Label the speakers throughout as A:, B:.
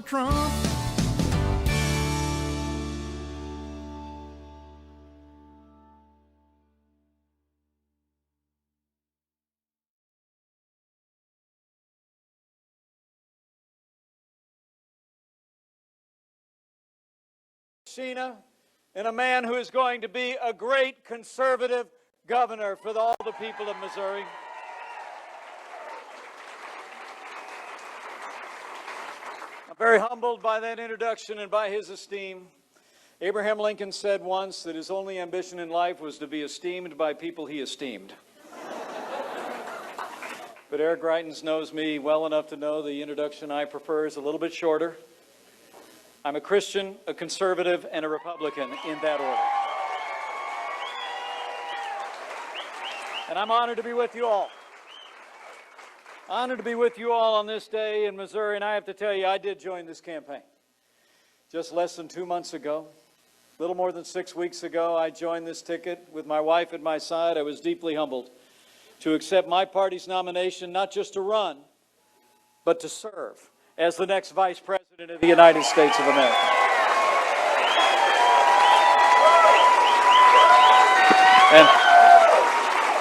A: Trump.
B: Sheena, and a man who is going to be a great conservative governor for all the people of Missouri. I'm very humbled by that introduction and by his esteem. Abraham Lincoln said once that his only ambition in life was to be esteemed by people he esteemed. But Eric Greitens knows me well enough to know the introduction I prefer is a little bit shorter. I'm a Christian, a conservative, and a Republican in that order. And I'm honored to be with you all. Honored to be with you all on this day in Missouri, and I have to tell you, I did join this campaign. Just less than 2 months ago, a little more than 6 weeks ago, I joined this ticket with my wife at my side. I was deeply humbled to accept my party's nomination, not just to run, but to serve as the next Vice President of the United States of America.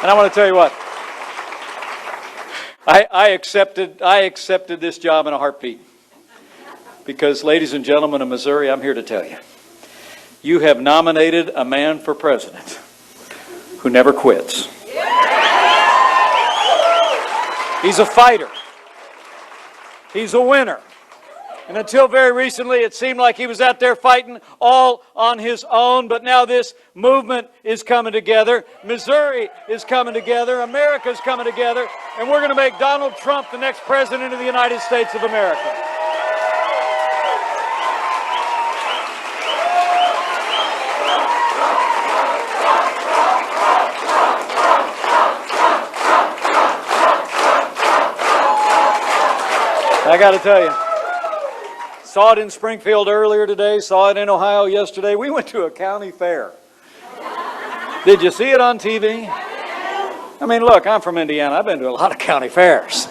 B: And I want to tell you what, I accepted this job in a heartbeat. Because, ladies and gentlemen of Missouri, I'm here to tell you, you have nominated a man for president who never quits. He's a fighter. He's a winner. And until very recently, it seemed like he was out there fighting all on his own. But now this movement is coming together. Missouri is coming together. America's coming together. And we're going to make Donald Trump the next president of the United States of America. I got to tell you, saw it in Springfield earlier today, saw it in Ohio yesterday. We went to a county fair. Did you see it on TV? I mean, look, I'm from Indiana. I've been to a lot of county fairs.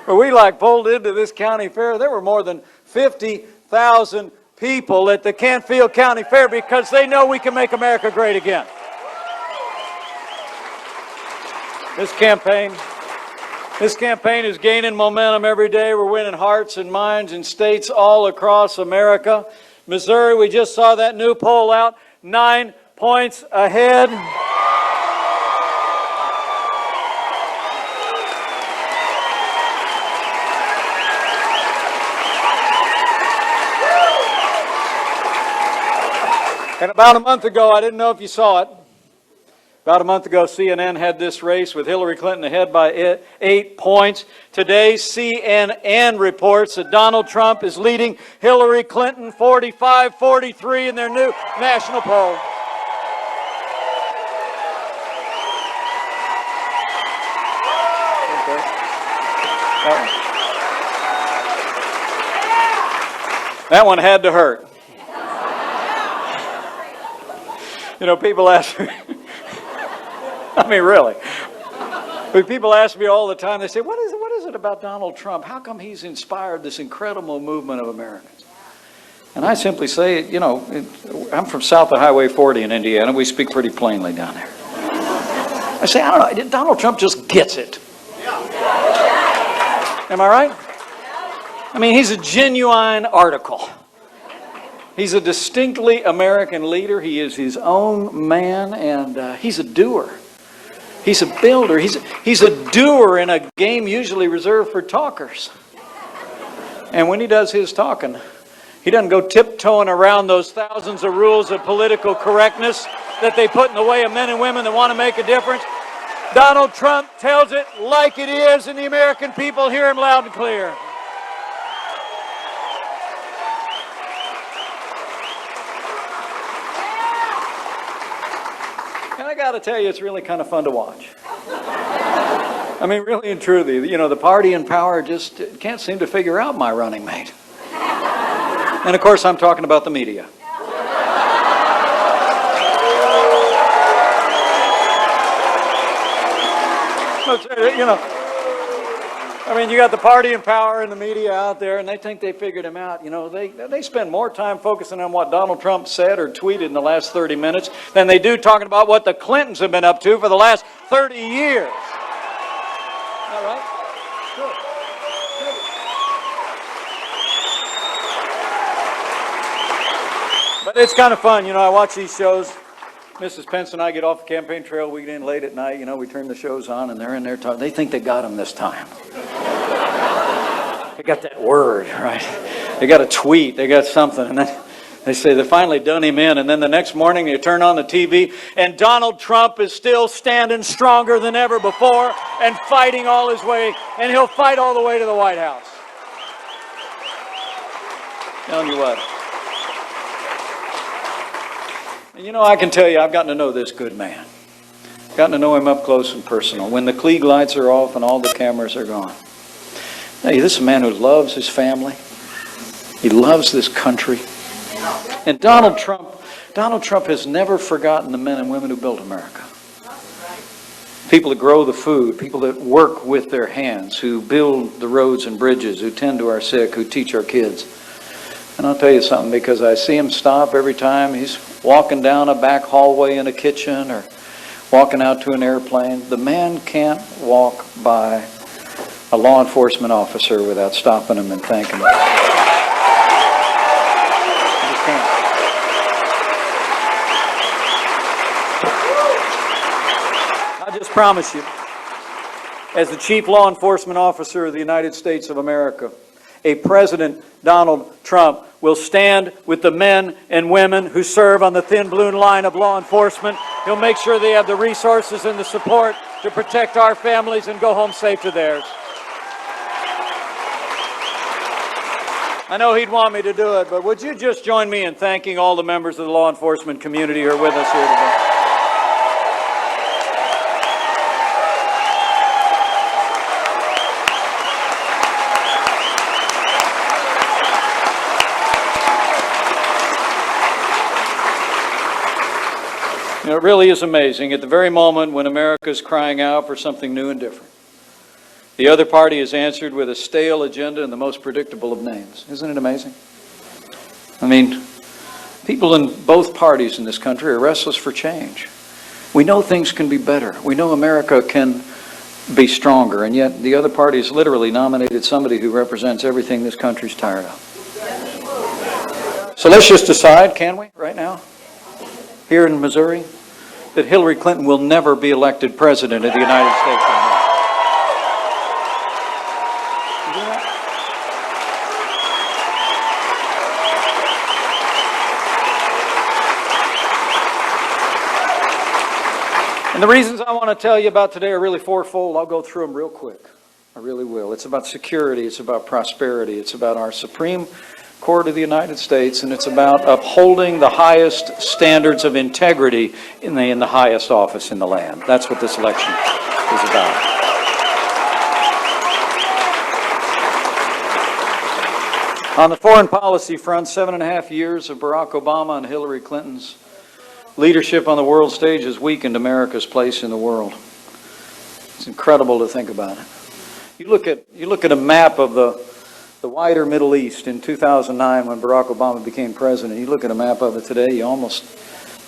B: But we pulled into this county fair. There were more than 50,000 people at the Canfield County Fair because they know we can make America great again. This campaign is gaining momentum every day. We're winning hearts and minds in states all across America. Missouri, we just saw that new poll out, 9 points ahead. And about a month ago, I didn't know if you saw it, about a month ago, CNN had this race with Hillary Clinton ahead by 8 points. Today, CNN reports that Donald Trump is leading Hillary Clinton 45-43 in their new national poll. That one had to hurt. You know, people ask me, I mean, really. But people ask me all the time, they say, what is it about Donald Trump? How come he's inspired this incredible movement of Americans? And I simply say, you know, I'm from south of Highway 40 in Indiana. We speak pretty plainly down there. I say, I don't know, Donald Trump just gets it. Am I right? I mean, he's a genuine article. He's a distinctly American leader. He is his own man, and he's a doer. He's a builder. He's a doer in a game usually reserved for talkers. And when he does his talking, he doesn't go tiptoeing around those thousands of rules of political correctness that they put in the way of men and women that want to make a difference. Donald Trump tells it like it is, and the American people hear him loud and clear. And I got to tell you, it's really kind of fun to watch. I mean, really and truly, you know, the party in power just can't seem to figure out my running mate. And of course, I'm talking about the media. You know, I mean, you got the party in power and the media out there, and they think they figured him out. You know, they spend more time focusing on what Donald Trump said or tweeted in the last 30 minutes than they do talking about what the Clintons have been up to for the last 30 years. All right? Good. But it's kind of fun. You know, I watch these shows. Mrs. Pence and I get off the campaign trail. We get in late at night. You know, we turn the shows on, and they're in there talking. They think they got him this time. They got that word, right? They got a tweet. They got something. And then they say they finally done him in. And then the next morning, you turn on the TV, and Donald Trump is still standing stronger than ever before and fighting all his way. And he'll fight all the way to the White House. Telling you what. And you know, I can tell you, I've gotten to know this good man. Gotten to know him up close and personal. When the Klieg lights are off and all the cameras are gone. Hey, this is a man who loves his family. He loves this country. And Donald Trump has never forgotten the men and women who built America. People that grow the food, people that work with their hands, who build the roads and bridges, who tend to our sick, who teach our kids. And I'll tell you something, because I see him stop every time he's walking down a back hallway in a kitchen or walking out to an airplane. The man can't walk by a law enforcement officer without stopping him and thanking him. He just can't. I just promise you, as the chief law enforcement officer of the United States of America, a President Donald Trump will stand with the men and women who serve on the thin blue line of law enforcement. He'll make sure they have the resources and the support to protect our families and go home safe to theirs. I know he'd want me to do it, but would you just join me in thanking all the members of the law enforcement community who are with us here today? You know, it really is amazing. At the very moment when America is crying out for something new and different, the other party is answered with a stale agenda and the most predictable of names. Isn't it amazing? I mean, people in both parties in this country are restless for change. We know things can be better. We know America can be stronger, and yet the other party has literally nominated somebody who represents everything this country's tired of. So let's just decide, can we, right now, here in Missouri, that Hillary Clinton will never be elected president of the United States of America. And the reasons I want to tell you about today are really fourfold. I'll go through them real quick. I really will. It's about security. It's about prosperity. It's about our Supreme Court of the United States, and it's about upholding the highest standards of integrity in the highest office in the land. That's what this election is about. On the foreign policy front, 7.5 years of Barack Obama and Hillary Clinton's leadership on the world stage has weakened America's place in the world. It's incredible to think about it. You look at a map of the wider Middle East in 2009 when Barack Obama became president. You look at a map of it today, you almost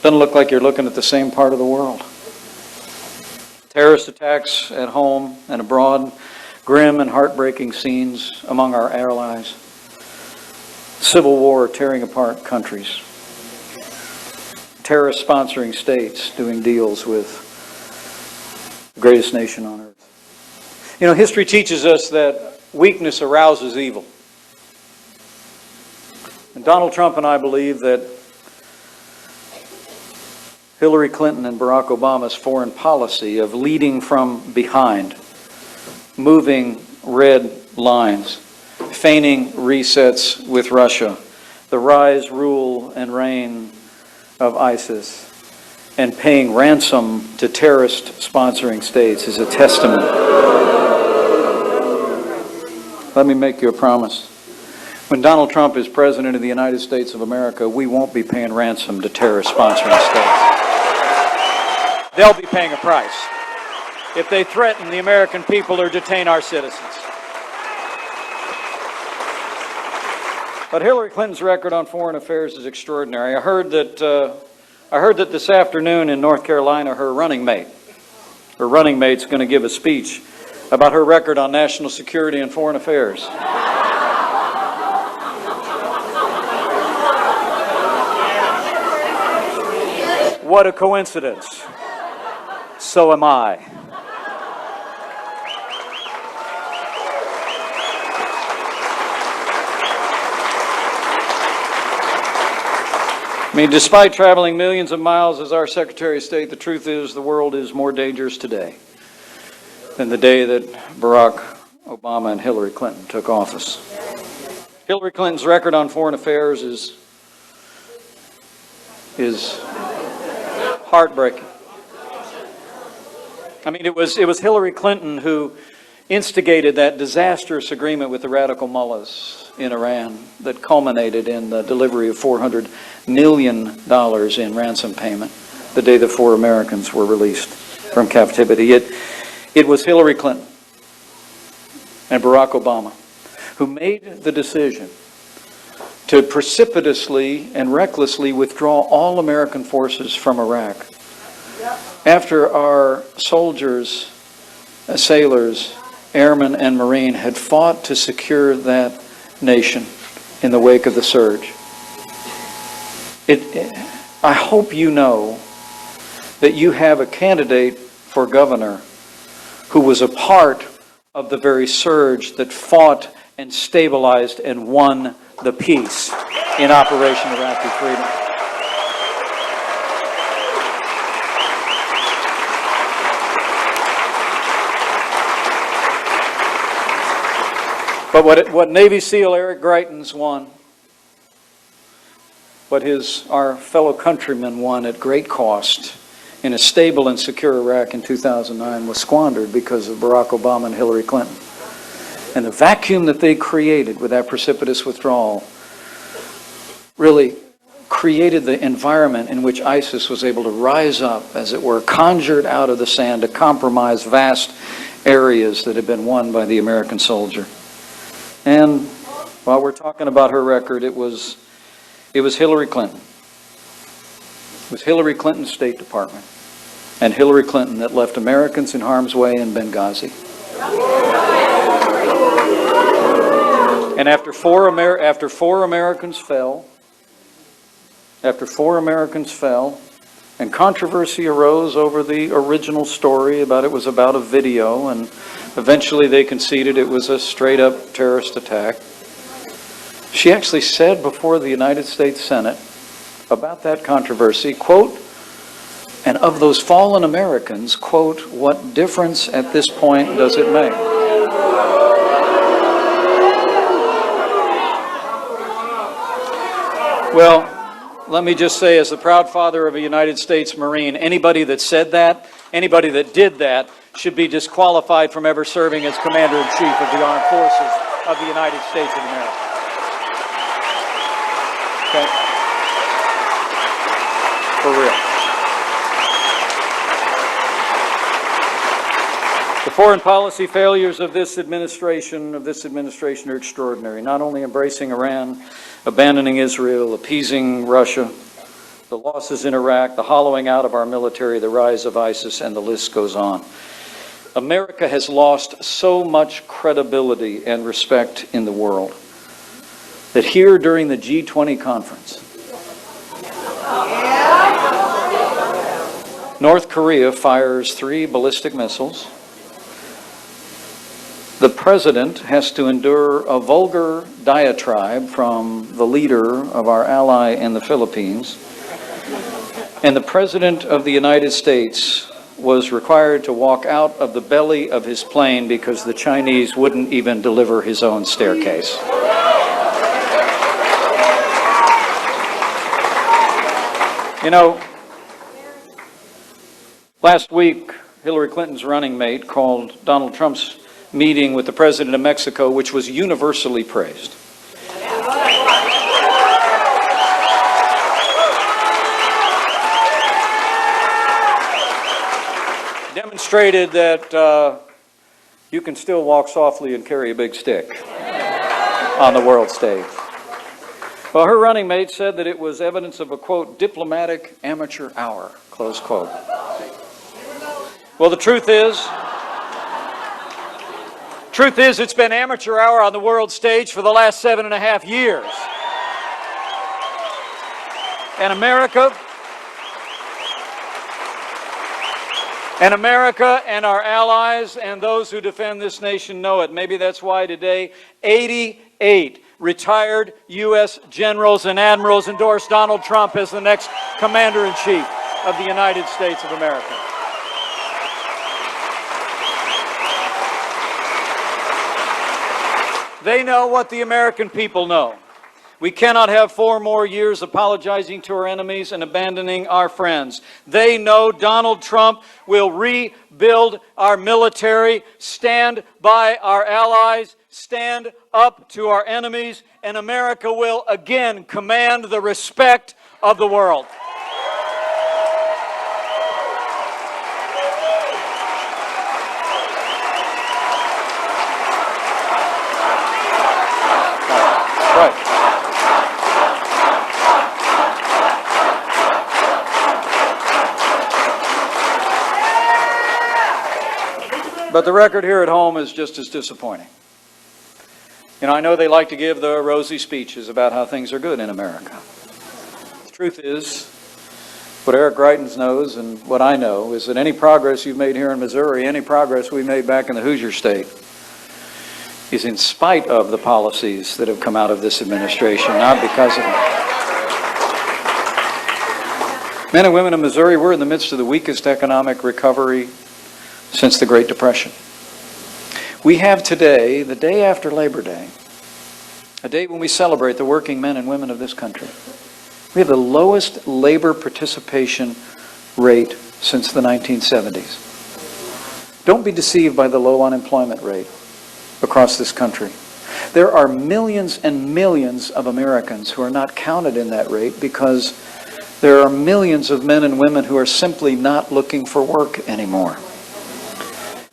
B: doesn't look like you're looking at the same part of the world. Terrorist attacks at home and abroad, grim and heartbreaking scenes among our allies. Civil war tearing apart countries. Terrorist sponsoring states doing deals with the greatest nation on earth. You know, history teaches us that weakness arouses evil. And Donald Trump and I believe that Hillary Clinton and Barack Obama's foreign policy of leading from behind, moving red lines, feigning resets with Russia, the rise, rule, and reign of ISIS, and paying ransom to terrorist sponsoring states is a testament. Let me make you a promise. When Donald Trump is president of the United States of America, we won't be paying ransom to terrorist sponsoring states. They'll be paying a price if they threaten the American people or detain our citizens. But Hillary Clinton's record on foreign affairs is extraordinary. I heard that this afternoon in North Carolina, her running mate's going to give a speech about her record on national security and foreign affairs. What a coincidence. So am I. I mean, despite traveling millions of miles as our Secretary of State, the truth is the world is more dangerous today than the day that Barack Obama and Hillary Clinton took office. Hillary Clinton's record on foreign affairs is heartbreaking. I mean, it was Hillary Clinton who instigated that disastrous agreement with the radical mullahs in Iran that culminated in the delivery of $400 million in ransom payment the day the 4 Americans were released from captivity. It was Hillary Clinton and Barack Obama who made the decision to precipitously and recklessly withdraw all American forces from Iraq after our soldiers, sailors, airmen, and Marine had fought to secure that nation in the wake of the surge. I hope you know that you have a candidate for governor who was a part of the very surge that fought and stabilized and won the peace in Operation Iraqi Freedom. But what Navy SEAL Eric Greitens won, what our fellow countrymen won at great cost in a stable and secure Iraq in 2009 was squandered because of Barack Obama and Hillary Clinton. And the vacuum that they created with that precipitous withdrawal really created the environment in which ISIS was able to rise up, as it were, conjured out of the sand to compromise vast areas that had been won by the American soldier. And while we're talking about her record, it was Hillary Clinton. It was Hillary Clinton's State Department and Hillary Clinton that left Americans in harm's way in Benghazi. And after four Americans fell, and controversy arose over the original story about it was about a video, and eventually they conceded it was a straight-up terrorist attack. She actually said before the United States Senate about that controversy, quote, "And of those fallen Americans, quote, what difference at this point does it make?" Well, let me just say, as the proud father of a United States Marine, anybody that said that, anybody that did that, should be disqualified from ever serving as Commander-in-Chief of the Armed Forces of the United States of America. Okay? For real. The foreign policy failures of this administration are extraordinary. Not only embracing Iran, abandoning Israel, appeasing Russia, the losses in Iraq, the hollowing out of our military, the rise of ISIS, and the list goes on. America has lost so much credibility and respect in the world that here during the G20 conference, North Korea fires 3 ballistic missiles. The president has to endure a vulgar diatribe from the leader of our ally in the Philippines. And the president of the United States was required to walk out of the belly of his plane because the Chinese wouldn't even deliver his own staircase. You know, last week, Hillary Clinton's running mate called Donald Trump's meeting with the president of Mexico, which was universally praised. Demonstrated that you can still walk softly and carry a big stick on the world stage. Well, her running mate said that it was evidence of a, quote, diplomatic amateur hour, close quote. Well, the truth is it's been amateur hour on the world stage for the last 7.5 years. And America and our allies and those who defend this nation know it. Maybe that's why today 88 retired U.S. generals and admirals endorse Donald Trump as the next commander-in-chief of the United States of America. They know what the American people know. We cannot have 4 more years apologizing to our enemies and abandoning our friends. They know Donald Trump will rebuild our military, stand by our allies, stand up to our enemies, and America will again command the respect of the world. Right. But the record here at home is just as disappointing. You know, I know they like to give the rosy speeches about how things are good in America. The truth is, what Eric Greitens knows and what I know is that any progress you've made here in Missouri, any progress we made back in the Hoosier State, is in spite of the policies that have come out of this administration, not because of them. Men and women of Missouri, we're in the midst of the weakest economic recovery since the Great Depression. We have today, the day after Labor Day, a day when we celebrate the working men and women of this country. We have the lowest labor participation rate since the 1970s. Don't be deceived by the low unemployment rate across this country. There are millions and millions of Americans who are not counted in that rate because there are millions of men and women who are simply not looking for work anymore.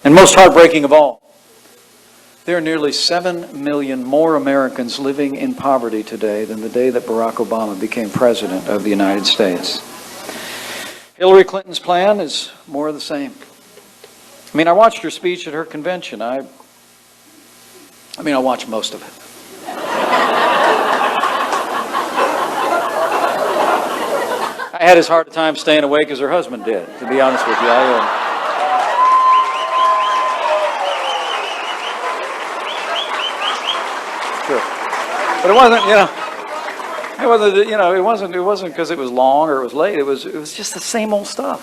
B: And most heartbreaking of all, there are nearly 7 million more Americans living in poverty today than the day that Barack Obama became president of the United States. Hillary Clinton's plan is more of the same. I mean, I watched her speech at her convention. I watched most of it. I had as hard a time staying awake as her husband did, to be honest with you. Sure. But it wasn't because it was long or it was late. It was just the same old stuff.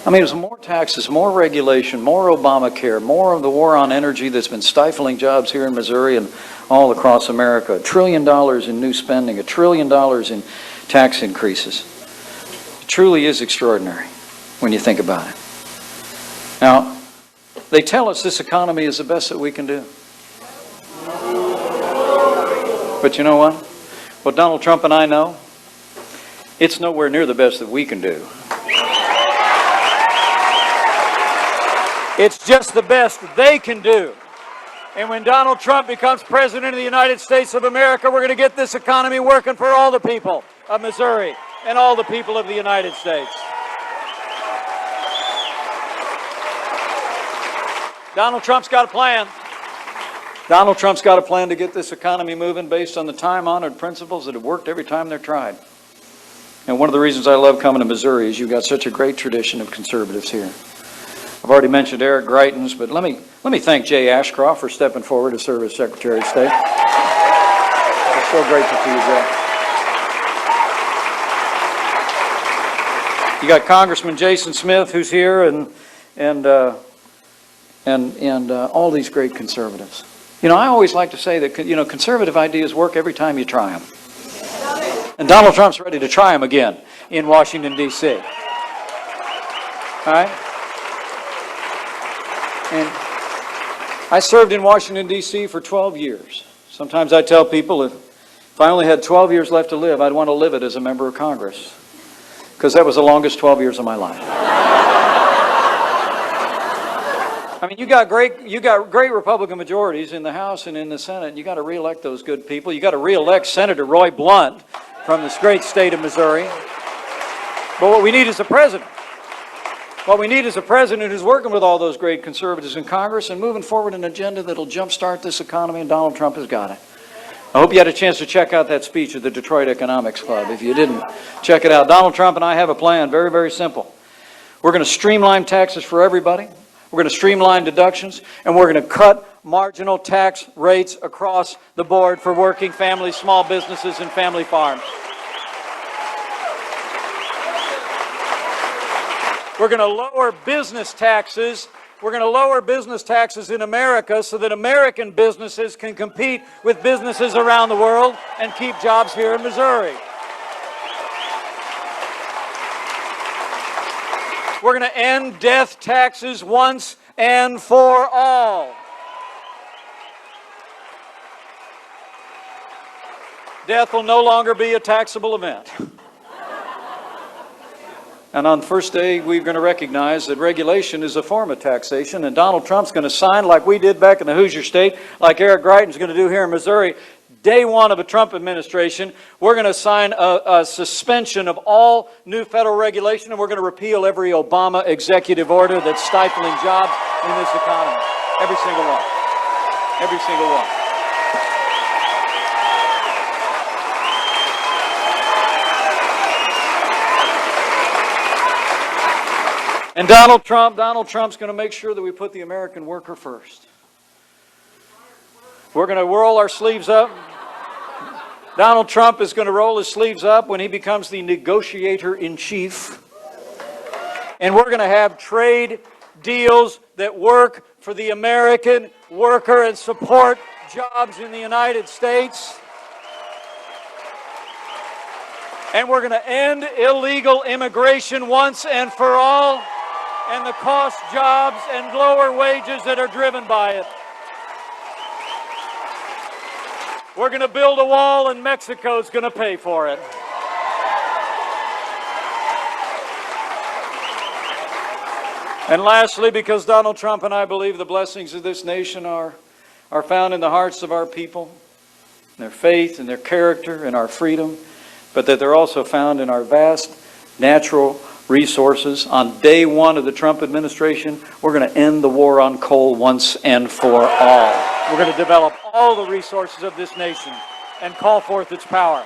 B: I mean, it was more taxes, more regulation, more Obamacare, more of the war on energy that's been stifling jobs here in Missouri and all across America. $1 trillion in new spending, $1 trillion in tax increases. It truly is extraordinary when you think about it. Now, they tell us this economy is the best that we can do. But you know what? What Donald Trump and I know, it's nowhere near the best that we can do. It's just the best they can do. And when Donald Trump becomes president of the United States of America, we're going to get this economy working for all the people of Missouri and all the people of the United States. Donald Trump's got a plan. Donald Trump's got a plan to get this economy moving based on the time-honored principles that have worked every time they're tried. And one of the reasons I love coming to Missouri is you've got such a great tradition of conservatives here. I've already mentioned Eric Greitens, but let me thank Jay Ashcroft for stepping forward to serve as Secretary of State. I'm so grateful to you, Jay. You got Congressman Jason Smith, who's here, and all these great conservatives. You know, I always like to say that conservative ideas work every time you try them. And Donald Trump's ready to try them again in Washington, D.C. All right? And I served in Washington, D.C. for 12 years. Sometimes I tell people if I only had 12 years left to live, I'd want to live it as a member of Congress, because that was the longest 12 years of my life. I mean, you got great Republican majorities in the House and in the Senate, and you got to reelect those good people. You got to reelect Senator Roy Blunt from this great state of Missouri. But what we need is a president. What we need is a president who's working with all those great conservatives in Congress and moving forward an agenda that'll jumpstart this economy, and Donald Trump has got it. I hope you had a chance to check out that speech at the Detroit Economics Club. If you didn't, check it out. Donald Trump and I have a plan, very, very simple. We're going to streamline taxes for everybody. We're going to streamline deductions, and we're going to cut marginal tax rates across the board for working families, small businesses, and family farms. We're going to lower business taxes. We're going to lower business taxes in America so that American businesses can compete with businesses around the world and keep jobs here in Missouri. We're going to end death taxes once and for all. Death will no longer be a taxable event. And on the first day, we're going to recognize that regulation is a form of taxation, and Donald Trump's going to sign, like we did back in the Hoosier State, like Eric Greitens going to do here in Missouri, day one of a Trump administration, we're going to sign a suspension of all new federal regulation, and we're going to repeal every Obama executive order that's stifling jobs in this economy. Every single one. Every single one. And Donald Trump's going to make sure that we put the American worker first. We're going to roll our sleeves up. Donald Trump is going to roll his sleeves up when he becomes the negotiator-in-chief. And we're going to have trade deals that work for the American worker and support jobs in the United States. And we're going to end illegal immigration once and for all, and the cost jobs and lower wages that are driven by it. We're going to build a wall, and Mexico's going to pay for it. And lastly, because Donald Trump and I believe the blessings of this nation are found in the hearts of our people, their faith and their character and our freedom, but that they're also found in our vast natural resources. On day one of the Trump administration, we're going to end the war on coal once and for all. We're going to develop all the resources of this nation and call forth its power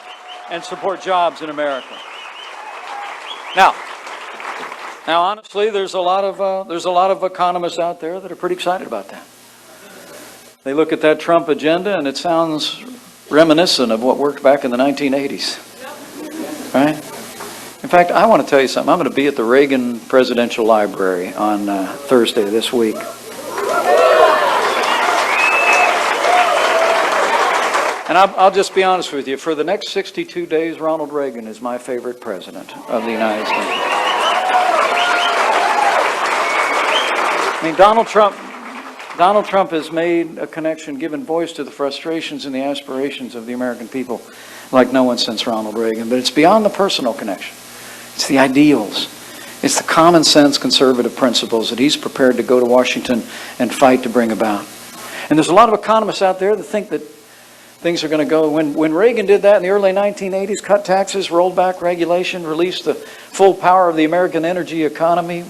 B: and support jobs in America. Now honestly, there's a lot of economists out there that are pretty excited about that. They look at that Trump agenda and it sounds reminiscent of what worked back in the 1980s. Right? In fact, I want to tell you something. I'm going to be at the Reagan Presidential Library on Thursday this week. And I'll just be honest with you. For the next 62 days, Ronald Reagan is my favorite president of the United States. I mean, Donald Trump has made a connection, given voice to the frustrations and the aspirations of the American people like no one since Ronald Reagan. But it's beyond the personal connection. It's the ideals. It's the common sense conservative principles that he's prepared to go to Washington and fight to bring about. And there's a lot of economists out there that think that things are going to go. When Reagan did that in the early 1980s, cut taxes, rolled back regulation, released the full power of the American energy economy,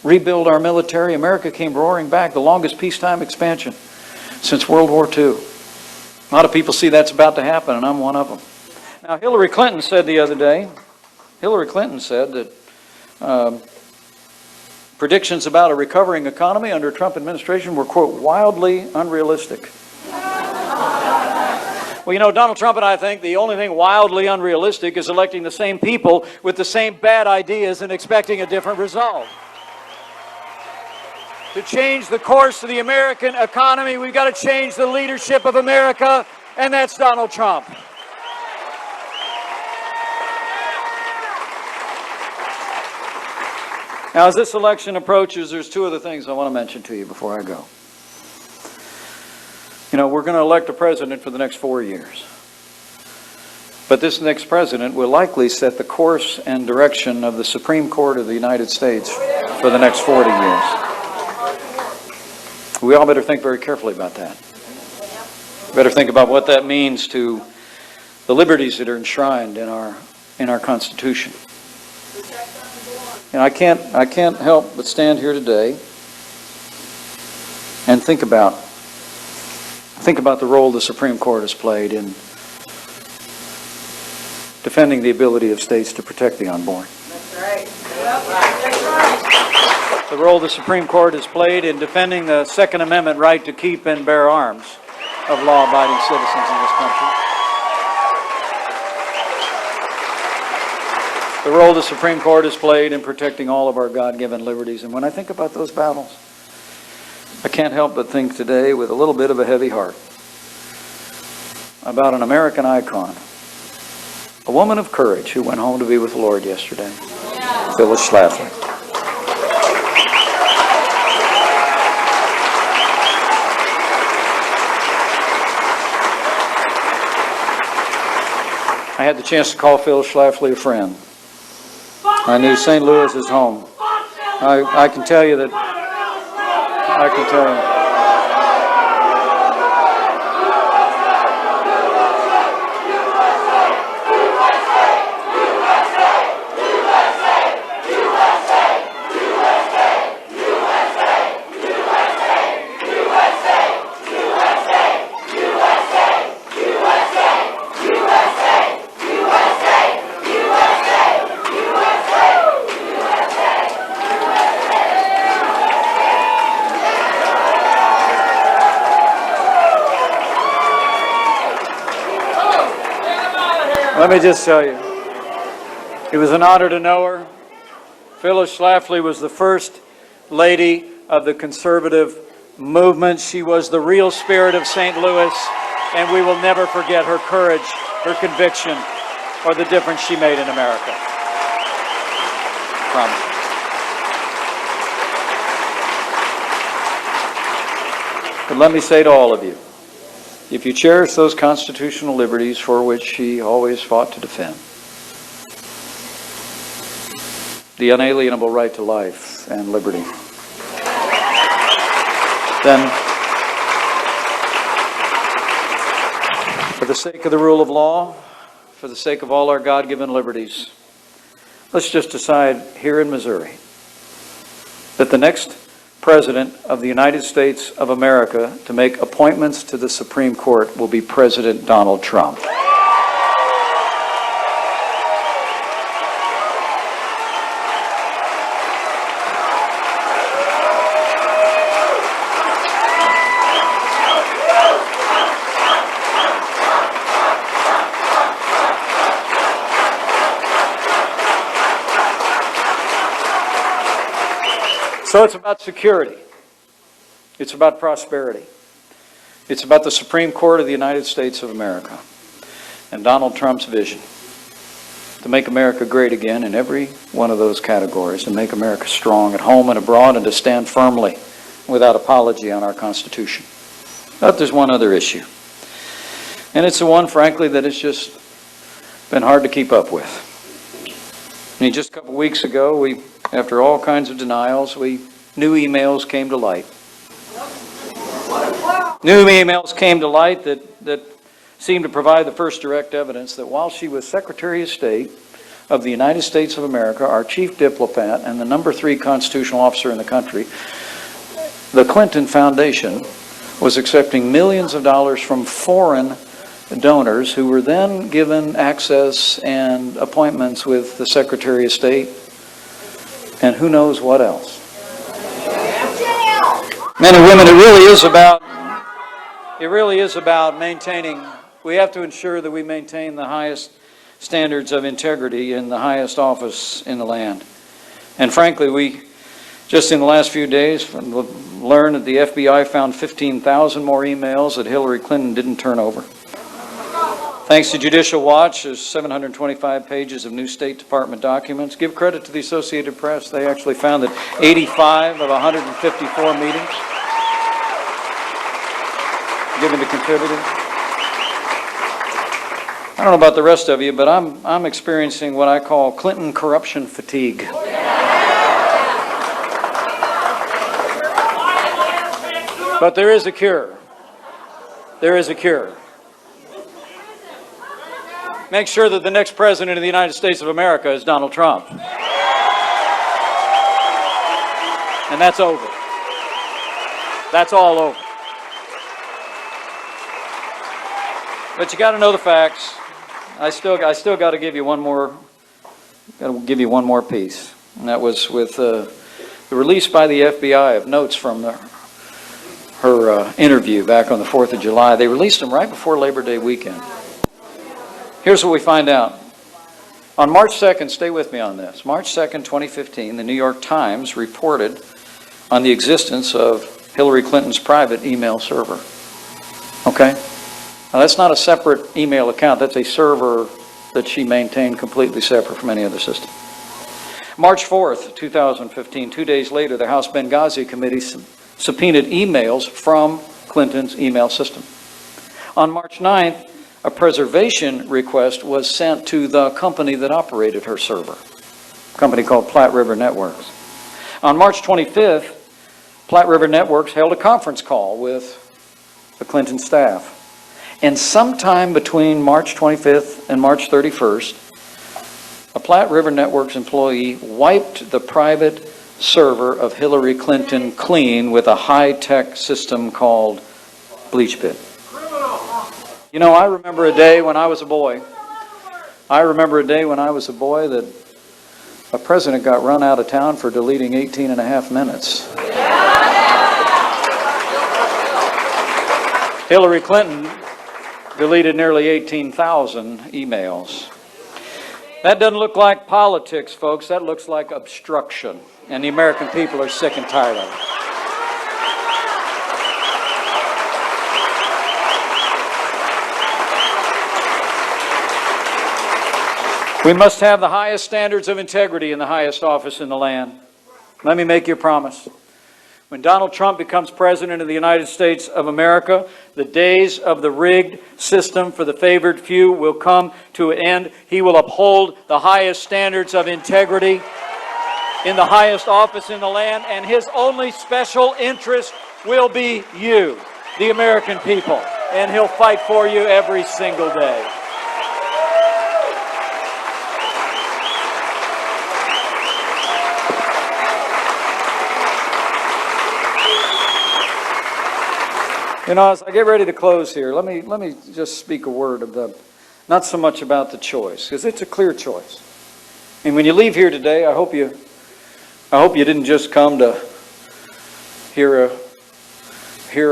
B: rebuild our military, America came roaring back, the longest peacetime expansion since World War II. A lot of people see that's about to happen, and I'm one of them. Now, Hillary Clinton said the other day, that predictions about a recovering economy under a Trump administration were, quote, wildly unrealistic. Well, you know, Donald Trump and I think the only thing wildly unrealistic is electing the same people with the same bad ideas and expecting a different result. To change the course of the American economy, we've got to change the leadership of America, and that's Donald Trump. Now, as this election approaches, there's two other things I want to mention to you before I go. You know, we're going to elect a president for the next 4 years. But this next president will likely set the course and direction of the Supreme Court of the United States for the next 40 years. We all better think very carefully about that. We better think about what that means to the liberties that are enshrined in our Constitution. And I can't help but stand here today and think about the role the Supreme Court has played in defending the ability of states to protect the unborn.
A: That's right. That's right.
B: The role the Supreme Court has played in defending the Second Amendment right to keep and bear arms of law-abiding citizens in this country. The role the Supreme Court has played in protecting all of our God-given liberties. And when I think about those battles, I can't help but think today with a little bit of a heavy heart about an American icon, a woman of courage who went home to be with the Lord yesterday, Phyllis Schlafly. I had the chance to call Phyllis Schlafly a friend. I knew St. Louis is home. I can tell you that. I can tell you. Let me just tell you, it was an honor to know her. Phyllis Schlafly was the first lady of the conservative movement. She was the real spirit of St. Louis, and we will never forget her courage, her conviction, or the difference she made in America. Promise. But let me say to all of you, if you cherish those constitutional liberties for which she always fought to defend, the unalienable right to life and liberty, then for the sake of the rule of law, for the sake of all our God-given liberties, let's just decide here in Missouri that the next President of the United States of America to make appointments to the Supreme Court will be President Donald Trump. So it's about security. It's about prosperity. It's about the Supreme Court of the United States of America and Donald Trump's vision to make America great again in every one of those categories, and make America strong at home and abroad, and to stand firmly without apology on our Constitution. But there's one other issue. And it's the one, frankly, that has just been hard to keep up with. I mean, just a couple weeks ago, after all kinds of denials, new emails came to light. New emails came to light that seemed to provide the first direct evidence that while she was Secretary of State of the United States of America, our chief diplomat, and the number 3 constitutional officer in the country, the Clinton Foundation was accepting millions of dollars from foreign donors who were then given access and appointments with the Secretary of State and who knows what else. Men and women, it really is about maintaining, we have to ensure that we maintain the highest standards of integrity in the highest office in the land. And frankly, we just in the last few days learned that the FBI found 15,000 more emails that Hillary Clinton didn't turn over. Thanks to Judicial Watch, there's 725 pages of new State Department documents. Give credit to the Associated Press. They actually found that 85 of 154 meetings given to contributors. I don't know about the rest of you, but I'm experiencing what I call Clinton corruption fatigue. But there is a cure. There is a cure. Make sure that the next president of the United States of America is Donald Trump. And that's over. That's all over. But you got to know the facts. I still got to give you one more. Got to give you one more piece, and that was with the release by the FBI of notes from her interview back on the 4th of July. They released them right before Labor Day weekend. Here's what we find out. On March 2nd, stay with me on this. March 2nd, 2015, the New York Times reported on the existence of Hillary Clinton's private email server. Okay? Now, that's not a separate email account. That's a server that she maintained completely separate from any other system. March 4th, 2015, 2 days later, the House Benghazi Committee subpoenaed emails from Clinton's email system. On March 9th, a preservation request was sent to the company that operated her server, a company called Platte River Networks. On March 25th, Platte River Networks held a conference call with the Clinton staff. And sometime between March 25th and March 31st, a Platte River Networks employee wiped the private server of Hillary Clinton clean with a high-tech system called BleachBit. You know, I remember a day when I was a boy. That a president got run out of town for deleting 18 and a half minutes. Hillary Clinton deleted nearly 18,000 emails. That doesn't look like politics, folks. That looks like obstruction. And the American people are sick and tired of it. We must have the highest standards of integrity in the highest office in the land. Let me make you a promise. When Donald Trump becomes president of the United States of America, the days of the rigged system for the favored few will come to an end. He will uphold the highest standards of integrity in the highest office in the land, and his only special interest will be you, the American people, and he'll fight for you every single day. You know, as I get ready to close here, let me just speak a word of not so much about the choice, because it's a clear choice. And when you leave here today, I hope you didn't just come to hear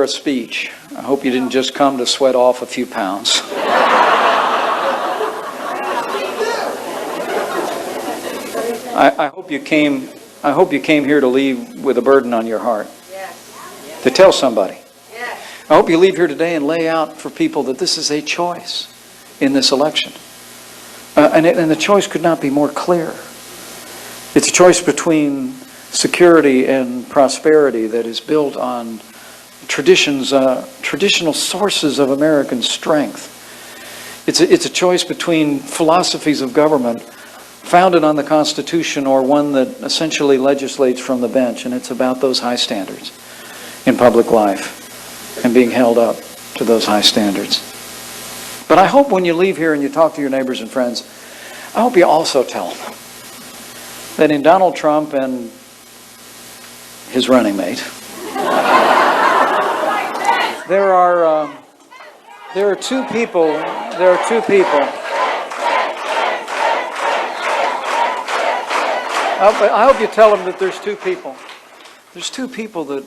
B: a speech. I hope you didn't just come to sweat off a few pounds. I hope you came here to leave with a burden on your heart. To tell somebody. I hope you leave here today and lay out for people that this is a choice in this election. And the choice could not be more clear. It's a choice between security and prosperity that is built on traditional sources of American strength. It's a choice between philosophies of government founded on the Constitution or one that essentially legislates from the bench, and it's about those high standards in public life and being held up to those high standards. But I hope when you leave here and you talk to your neighbors and friends, I hope you also tell them that in Donald Trump and his running mate, there are two people. I hope you tell them that there's two people. There's two people that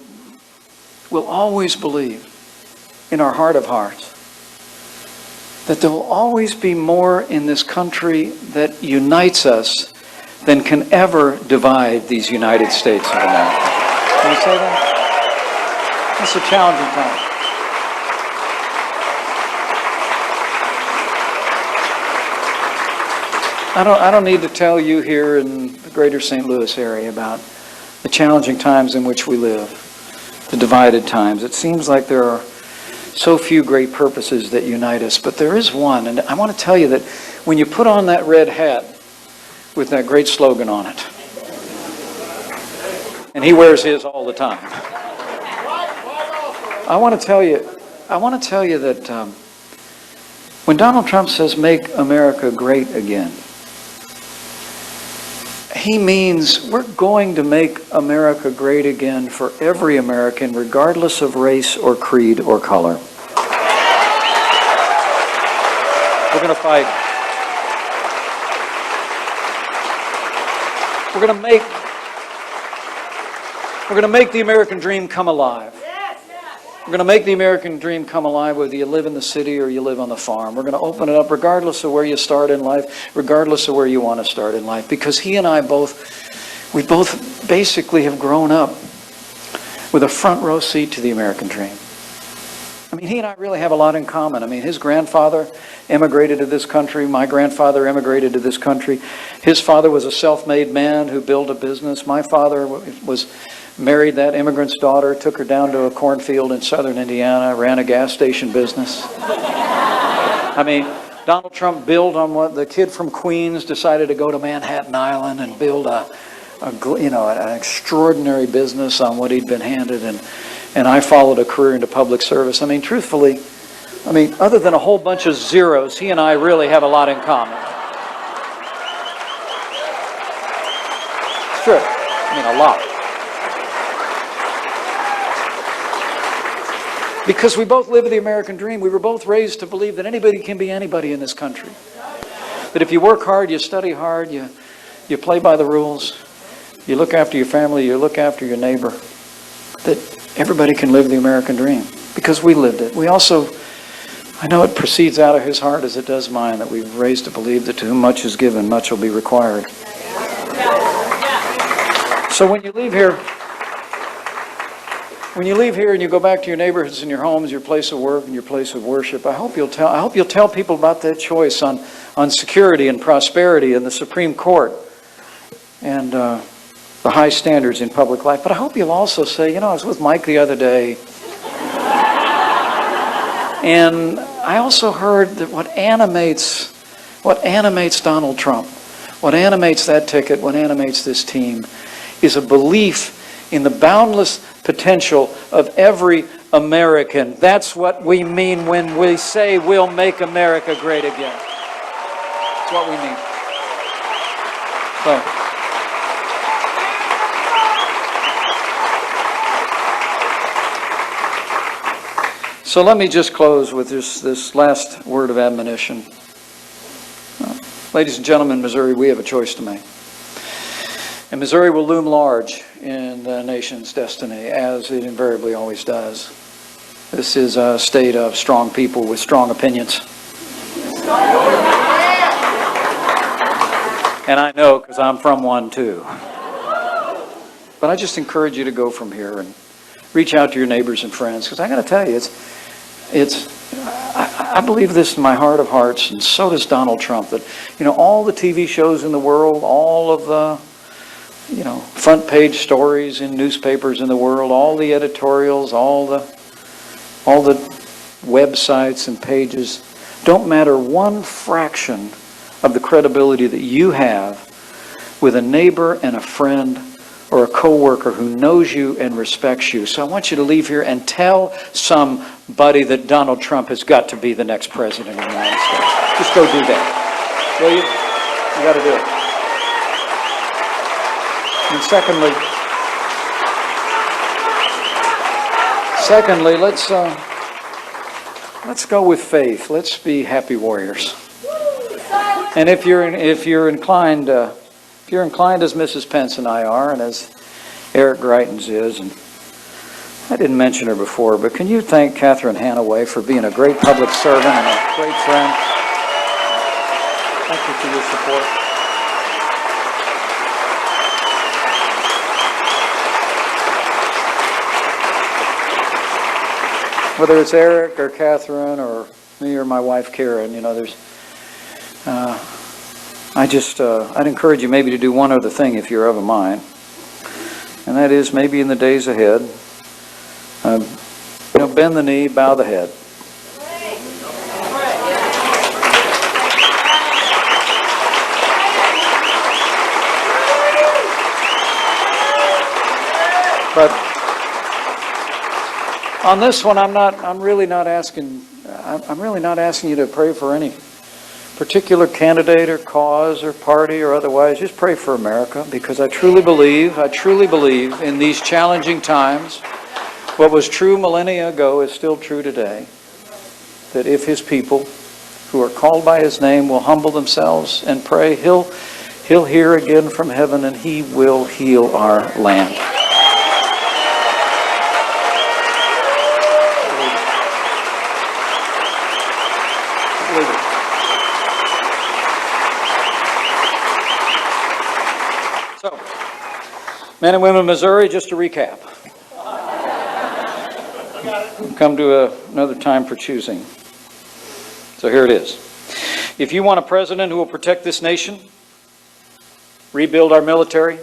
B: will always believe in our heart of hearts that there will always be more in this country that unites us than can ever divide these United States of America. Can you say that? It's a challenging time. I don't need to tell you here in the greater St. Louis area about the challenging times in which we live. The divided times. It seems like there are so few great purposes that unite us, but there is one, and I want to tell you that when you put on that red hat with that great slogan on it, and he wears his all the time, I want to tell you that when Donald Trump says "Make America Great Again," he means we're going to make America great again for every American, regardless of race or creed or color. We're going to fight. We're going to make the American dream come alive. We're going to make the American dream come alive whether you live in the city or you live on the farm. We're going to open it up regardless of where you start in life, regardless of where you want to start in life. Because he and I both basically have grown up with a front row seat to the American dream. I mean, he and I really have a lot in common. I mean, his grandfather immigrated to this country. My grandfather immigrated to this country. His father was a self-made man who built a business. My father married that immigrant's daughter, took her down to a cornfield in southern Indiana, ran a gas station business. I mean, Donald Trump built on what the kid from Queens decided to go to Manhattan Island and build an extraordinary business on what he'd been handed, and I followed a career into public service. I mean, truthfully, other than a whole bunch of zeros, he and I really have a lot in common. It's true. A lot. Because we both live the American dream. We were both raised to believe that anybody can be anybody in this country. That if you work hard, you study hard, you play by the rules, you look after your family, you look after your neighbor, that everybody can live the American dream. Because we lived it. We also, I know it proceeds out of his heart as it does mine, that we've raised to believe that to whom much is given, much will be required. So when you leave here and you go back to your neighborhoods and your homes, your place of work and your place of worship, I hope you'll tell people about that choice on security and prosperity and the Supreme Court and the high standards in public life. But I hope you'll also say, I was with Mike the other day, and I also heard that what animates Donald Trump, what animates that ticket, what animates this team, is a belief in the boundless potential of every American. That's what we mean when we say we'll make America great again. That's what we mean. So let me just close with this last word of admonition. Ladies and gentlemen, Missouri, we have a choice to make. And Missouri will loom large in the nation's destiny, as it invariably always does. This is a state of strong people with strong opinions. And I know, because I'm from one too. But I just encourage you to go from here and reach out to your neighbors and friends, because I got to tell you, I believe this in my heart of hearts, and so does Donald Trump, that all the TV shows in the world, all of the front page stories in newspapers in the world, all the editorials, all the websites and pages don't matter one fraction of the credibility that you have with a neighbor and a friend or a coworker who knows you and respects you. So I want you to leave here and tell somebody that Donald Trump has got to be the next president of the United States. Just go do that. Will you? You got to do it. And secondly, let's go with faith. Let's be happy warriors. And if you're inclined as Mrs. Pence and I are, and as Eric Greitens is, and I didn't mention her before, but can you thank Catherine Hanaway for being a great public servant and a great friend? Thank you for your support. Whether it's Eric or Catherine or me or my wife Karen, I'd encourage you maybe to do one other thing if you're of a mind, and that is maybe in the days ahead, bend the knee, bow the head. But On this one, I'm really not asking you to pray for any particular candidate or cause or party or otherwise. Just pray for America, because I truly believe in these challenging times, what was true millennia ago is still true today, that if His people who are called by His name will humble themselves and pray, He'll hear again from heaven and He will heal our land. So, men and women of Missouri, just to recap. We've come to another time for choosing. So here it is. If you want a president who will protect this nation, rebuild our military,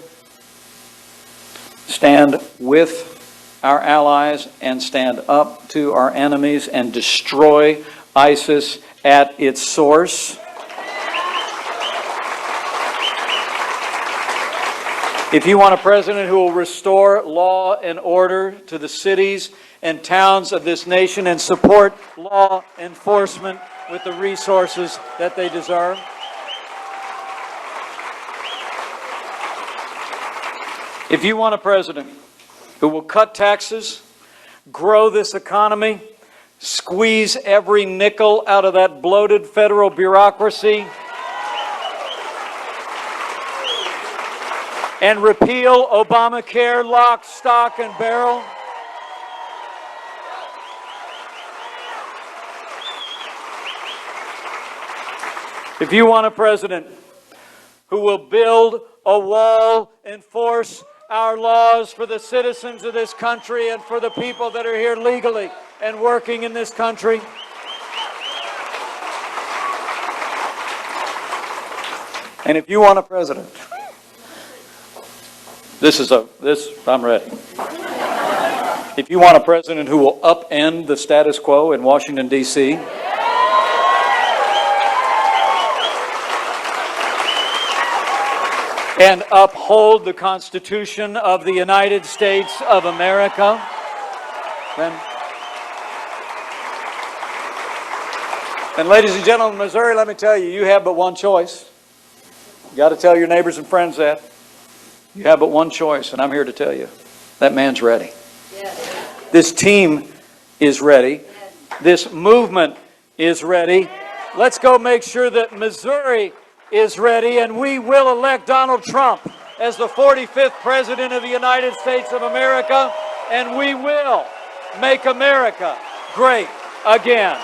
B: stand with our allies and stand up to our enemies and destroy ISIS at its source, if you want a president who will restore law and order to the cities and towns of this nation and support law enforcement with the resources that they deserve, if you want a president who will cut taxes, grow this economy, squeeze every nickel out of that bloated federal bureaucracy, and repeal Obamacare lock, stock, and barrel, if you want a president who will build a wall, enforce our laws for the citizens of this country and for the people that are here legally and working in this country, and if you want a president, I'm ready. If you want a president who will upend the status quo in Washington, D.C., and uphold the Constitution of the United States of America, then, ladies and gentlemen of Missouri, let me tell you, you have but one choice. You got to tell your neighbors and friends that. You have but one choice, and I'm here to tell you, that man's ready. Yes. This team is ready. Yes. This movement is ready. Yes. Let's go make sure that Missouri is ready, and we will elect Donald Trump as the 45th President of the United States of America, and we will make America great again.